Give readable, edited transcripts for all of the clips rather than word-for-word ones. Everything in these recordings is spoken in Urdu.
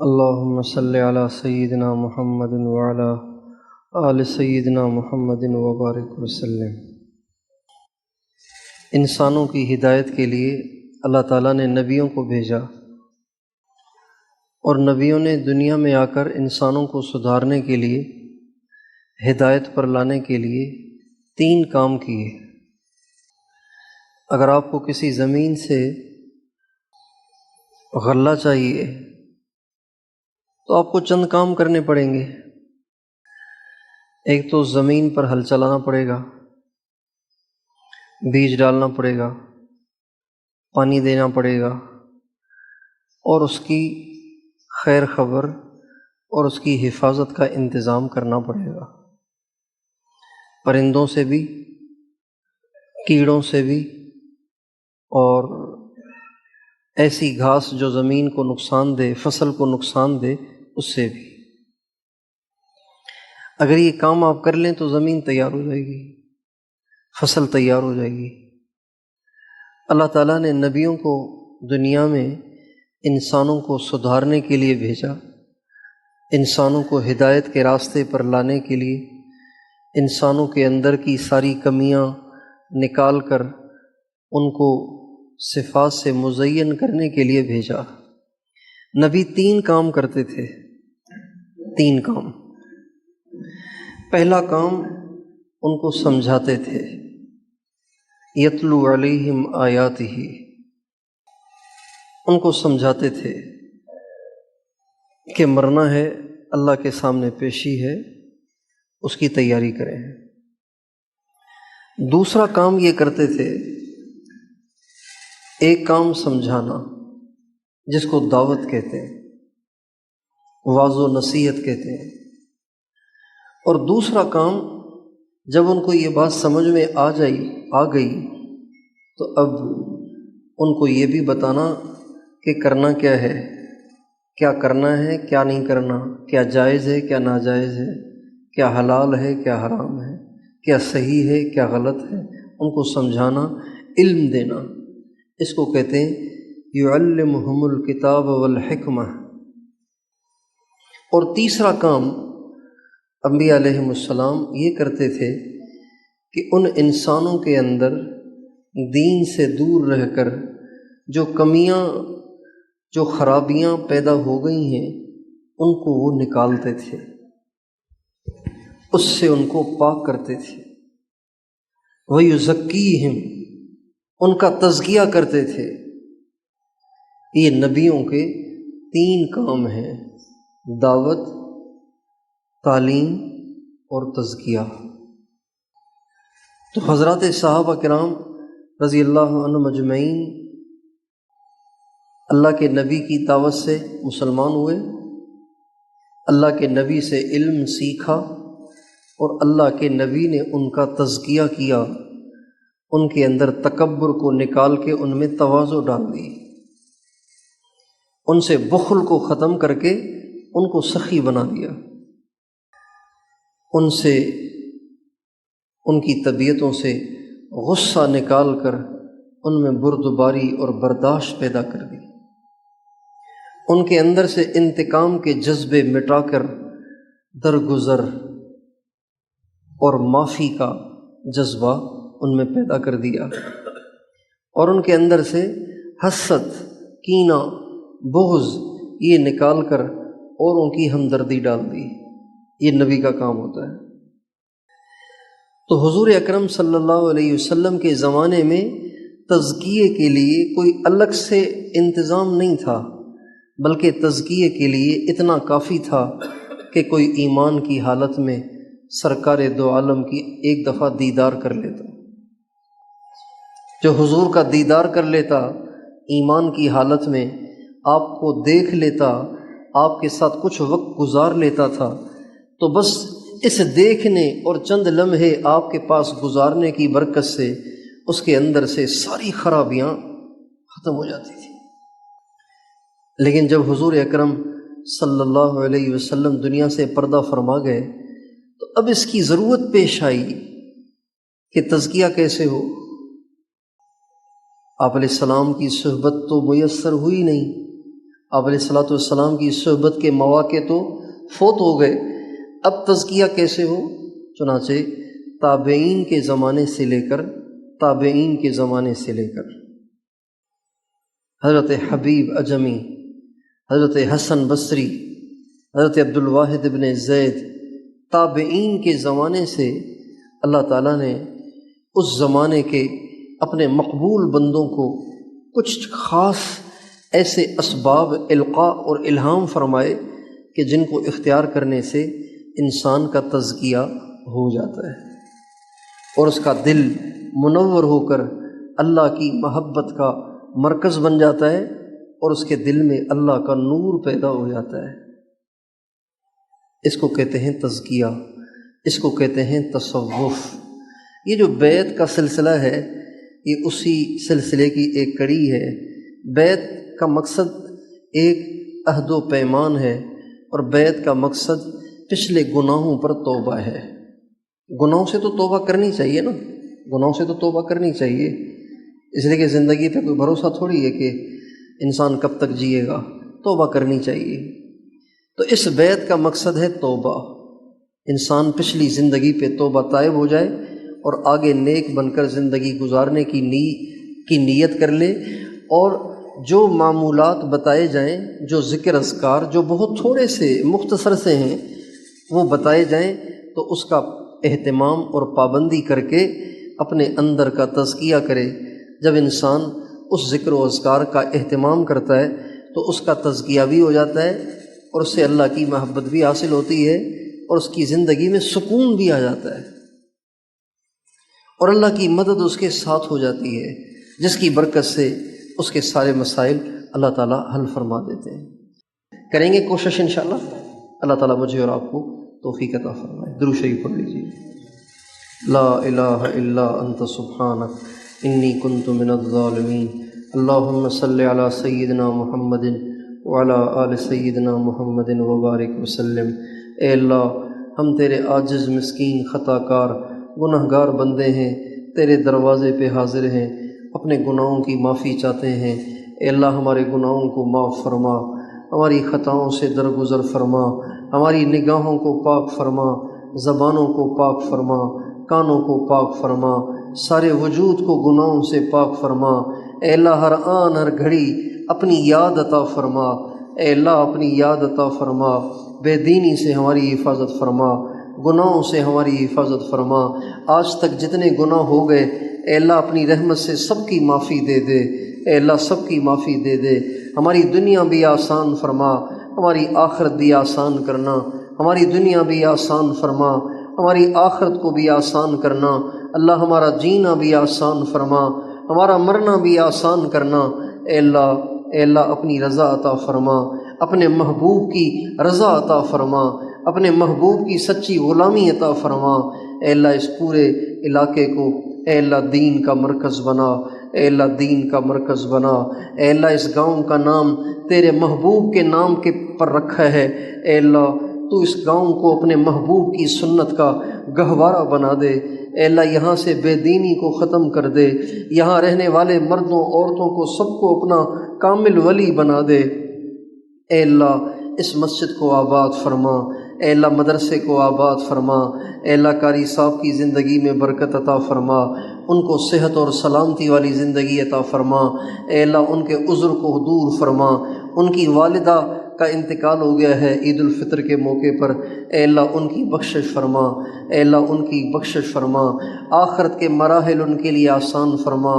اللهم صل على سيدنا محمد وعلى آل سيدنا محمد وبارک وسلم۔ انسانوں کی ہدایت کے لیے اللہ تعالیٰ نے نبیوں کو بھیجا، اور نبیوں نے دنیا میں آ کر انسانوں کو سدھارنے کے لیے، ہدایت پر لانے کے لیے 3 کام کیے۔ اگر آپ کو کسی زمین سے غلہ چاہیے تو آپ کو چند کام کرنے پڑیں گے۔ ایک تو زمین پر ہل چلانا پڑے گا، بیج ڈالنا پڑے گا، پانی دینا پڑے گا، اور اس کی خیر خبر اور اس کی حفاظت کا انتظام کرنا پڑے گا، پرندوں سے بھی، کیڑوں سے بھی، اور ایسی گھاس جو زمین کو نقصان دے، فصل کو نقصان دے، اس سے بھی۔ اگر یہ کام آپ کر لیں تو زمین تیار ہو جائے گی، فصل تیار ہو جائے گی۔ اللہ تعالیٰ نے نبیوں کو دنیا میں انسانوں کو سدھارنے کے لیے بھیجا، انسانوں کو ہدایت کے راستے پر لانے کے لیے، انسانوں کے اندر کی ساری کمیاں نکال کر ان کو صفات سے مزین کرنے کے لیے بھیجا۔ نبی 3 کام کرتے تھے، 3 کام۔ پہلا کام ان کو سمجھاتے تھے، یتلو علیہم آیاتہ، ان کو سمجھاتے تھے کہ مرنا ہے، اللہ کے سامنے پیشی ہے، اس کی تیاری کریں۔ دوسرا کام یہ کرتے تھے، ایک کام سمجھانا جس کو دعوت کہتے ہیں، واعظ و نصیحت کہتے ہیں، اور دوسرا کام جب ان کو یہ بات سمجھ میں آ گئی تو اب ان کو یہ بھی بتانا کہ کرنا کیا ہے، کیا کرنا ہے، کیا نہیں کرنا، کیا جائز ہے، کیا ناجائز ہے، کیا حلال ہے، کیا حرام ہے، کیا صحیح ہے، کیا غلط ہے، ان کو سمجھانا، علم دینا۔ اس کو کہتے ہیں یعلمہم الکتاب والحکمہ۔ اور تیسرا کام انبیاء علیہم السلام یہ کرتے تھے کہ ان انسانوں کے اندر دین سے دور رہ کر جو کمیاں، جو خرابیاں پیدا ہو گئی ہیں، ان کو وہ نکالتے تھے، اس سے ان کو پاک کرتے تھے۔ وَيُزَكِّيهِمْ، ان کا تزکیہ کرتے تھے۔ یہ نبیوں کے 3 کام ہیں، دعوت، تعلیم اور تزکیہ۔ تو حضرات صحابہ کرام رضی اللہ عنہم اجمعین اللہ کے نبی کی دعوت سے مسلمان ہوئے، اللہ کے نبی سے علم سیکھا، اور اللہ کے نبی نے ان کا تزکیہ کیا، ان کے اندر تکبر کو نکال کے ان میں تواضع ڈال دی، ان سے بخل کو ختم کر کے ان کو سخی بنا دیا، ان سے، ان کی طبیعتوں سے غصہ نکال کر ان میں بردباری اور برداشت پیدا کر دی، ان کے اندر سے انتقام کے جذبے مٹا کر درگزر اور معافی کا جذبہ ان میں پیدا کر دیا، اور ان کے اندر سے حسد، کینہ، بغض یہ نکال کر اور ان کی ہمدردی ڈال دی۔ یہ نبی کا کام ہوتا ہے۔ تو حضور اکرم صلی اللہ علیہ وسلم کے زمانے میں تزکیے کے لیے کوئی الگ سے انتظام نہیں تھا، بلکہ تزکیے کے لیے اتنا کافی تھا کہ کوئی ایمان کی حالت میں سرکار دو عالم کی ایک دفعہ دیدار کر لیتا۔ جو حضور کا دیدار کر لیتا، ایمان کی حالت میں آپ کو دیکھ لیتا، آپ کے ساتھ کچھ وقت گزار لیتا تھا، تو بس اس دیکھنے اور چند لمحے آپ کے پاس گزارنے کی برکت سے اس کے اندر سے ساری خرابیاں ختم ہو جاتی تھی۔ لیکن جب حضور اکرم صلی اللہ علیہ وسلم دنیا سے پردہ فرما گئے تو اب اس کی ضرورت پیش آئی کہ تزکیہ کیسے ہو۔ آپ علیہ السلام کی صحبت تو میسر ہوئی نہیں، آپ علیہ الصلوۃ والسلام کی صحبت کے مواقع تو فوت ہو گئے، اب تزکیہ کیسے ہو؟ چنانچہ تابعین کے زمانے سے لے کر حضرت حبیب اجمی، حضرت حسن بصری، حضرت عبد الواحد ابن زید، تابعین کے زمانے سے اللہ تعالیٰ نے اس زمانے کے اپنے مقبول بندوں کو کچھ خاص ایسے اسباب القاء اور الہام فرمائے کہ جن کو اختیار کرنے سے انسان کا تزکیہ ہو جاتا ہے اور اس کا دل منور ہو کر اللہ کی محبت کا مرکز بن جاتا ہے اور اس کے دل میں اللہ کا نور پیدا ہو جاتا ہے۔ اس کو کہتے ہیں تزکیہ، اس کو کہتے ہیں تصوف۔ یہ جو بیعت کا سلسلہ ہے یہ اسی سلسلے کی ایک کڑی ہے۔ بیعت کا مقصد ایک عہد و پیمان ہے اور بیعت کا مقصد پچھلے گناہوں پر توبہ ہے۔ گناہوں سے تو توبہ کرنی چاہیے نا، گناہوں سے تو توبہ کرنی چاہیے، اس لیے کہ زندگی پہ کوئی بھروسہ تھوڑی ہے کہ انسان کب تک جیے گا، توبہ کرنی چاہیے۔ تو اس بیعت کا مقصد ہے توبہ، انسان پچھلی زندگی پہ توبہ طائب ہو جائے اور آگے نیک بن کر زندگی گزارنے کی نیت کر لے، اور جو معمولات بتائے جائیں، جو ذکر اذکار جو بہت تھوڑے سے مختصر سے ہیں وہ بتائے جائیں تو اس کا اہتمام اور پابندی کر کے اپنے اندر کا تزکیہ کرے۔ جب انسان اس ذکر و اذکار کا اہتمام کرتا ہے تو اس کا تزکیہ بھی ہو جاتا ہے اور اس سے اللہ کی محبت بھی حاصل ہوتی ہے اور اس کی زندگی میں سکون بھی آ جاتا ہے اور اللہ کی مدد اس کے ساتھ ہو جاتی ہے، جس کی برکت سے اس کے سارے مسائل اللہ تعالیٰ حل فرما دیتے ہیں۔ کریں گے کوشش انشاءاللہ، اللہ تعالیٰ مجھے اور آپ کو توفیق عطا فرمائے۔ درود شریف پڑھ لیجیے۔ لا الہ الا انت سبحانک انی کنت من الظالمین، اللہم صلی علی سیدنا محمد وعلی آل سیدنا محمد وبارک وسلم۔ اے اللہ، ہم تیرے عاجز مسکین خطا کار گناہ گار بندے ہیں، تیرے دروازے پہ حاضر ہیں، اپنے گناہوں کی معافی چاہتے ہیں۔ اے اللہ، ہمارے گناہوں کو معاف فرما، ہماری خطاؤں سے درگزر فرما، ہماری نگاہوں کو پاک فرما، زبانوں کو پاک فرما، کانوں کو پاک فرما، سارے وجود کو گناہوں سے پاک فرما۔ اے اللہ، ہر آن ہر گھڑی اپنی یاد عطا فرما۔ اے اللہ، اپنی یاد عطا فرما، بے دینی سے ہماری حفاظت فرما، گناہوں سے ہماری حفاظت فرما۔ آج تک جتنے گناہ ہو گئے اے اللہ، اپنی رحمت سے سب کی معافی دے دے۔ اے اللہ، سب کی معافی دے دے، ہماری دنیا بھی آسان فرما، ہماری آخرت بھی آسان کرنا، ہماری دنیا بھی آسان فرما، ہماری آخرت کو بھی آسان کرنا۔ اللہ، ہمارا جینا بھی آسان فرما، ہمارا مرنا بھی آسان کرنا۔ اے اللہ، اپنی رضا عطا فرما، اپنے محبوب کی رضا عطا فرما، اپنے محبوب کی سچی غلامی عطا فرما۔ اے اللہ، اس پورے علاقے کو اے اللہ دین کا مرکز بنا، اے اللہ دین کا مرکز بنا۔ اے اللہ، اس گاؤں کا نام تیرے محبوب کے نام کے پر رکھا ہے۔ اے اللہ، تو اس گاؤں کو اپنے محبوب کی سنت کا گہوارہ بنا دے۔ اے اللہ، یہاں سے بے دینی کو ختم کر دے، یہاں رہنے والے مردوں عورتوں کو سب کو اپنا کامل ولی بنا دے۔ اے اللہ، اس مسجد کو آباد فرما، اے اللہ مدرسے کو آباد فرما۔ اے اللہ، قاری صاحب کی زندگی میں برکت عطا فرما، ان کو صحت اور سلامتی والی زندگی عطا فرما۔ اے اللہ، ان کے عذر کو دور فرما۔ ان کی والدہ کا انتقال ہو گیا ہے عید الفطر کے موقع پر، اے اللہ ان کی بخشش فرما، اے اللہ ان کی بخشش فرما، آخرت کے مراحل ان کے لیے آسان فرما،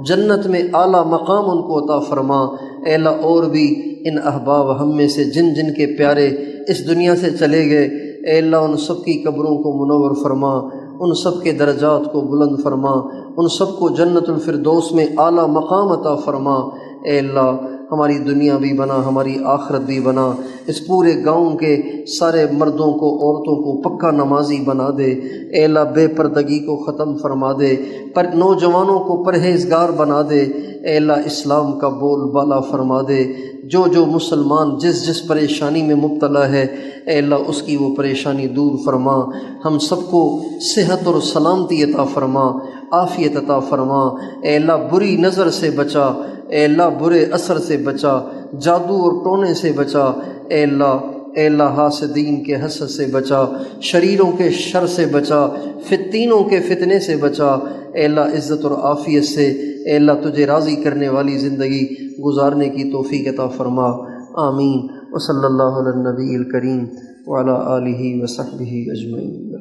جنت میں اعلیٰ مقام ان کو عطا فرما۔ اے اللہ، اور بھی ان احباب ہم میں سے جن جن کے پیارے اس دنیا سے چلے گئے، اے اللہ ان سب کی قبروں کو منور فرما، ان سب کے درجات کو بلند فرما، ان سب کو جنت الفردوس میں اعلیٰ مقام عطا فرما۔ اے اللہ، ہماری دنیا بھی بنا، ہماری آخرت بھی بنا، اس پورے گاؤں کے سارے مردوں کو عورتوں کو پکا نمازی بنا دے۔ اے اللہ، بے پردگی کو ختم فرما دے، پر نوجوانوں کو پرہیزگار بنا دے۔ اے اللہ، اسلام کا بول بالا فرما دے، جو جو مسلمان جس جس پریشانی میں مبتلا ہے اے اللہ اس کی وہ پریشانی دور فرما۔ ہم سب کو صحت اور سلامتی عطا فرما، عافیت عطا فرما۔ اے اللہ، بری نظر سے بچا، اے اللہ برے اثر سے بچا، جادو اور ٹونے سے بچا، اے اللہ حاسدین کے حسد سے بچا، شریروں کے شر سے بچا، فتینوں کے فتنے سے بچا، اے اللہ عزت اور عافیت سے، اے اللہ تجھے راضی کرنے والی زندگی گزارنے کی توفیق عطا فرما۔ آمین۔ وصلی اللہ علی النبی الکریم وعلی آلہ وصحبہ اجمعین۔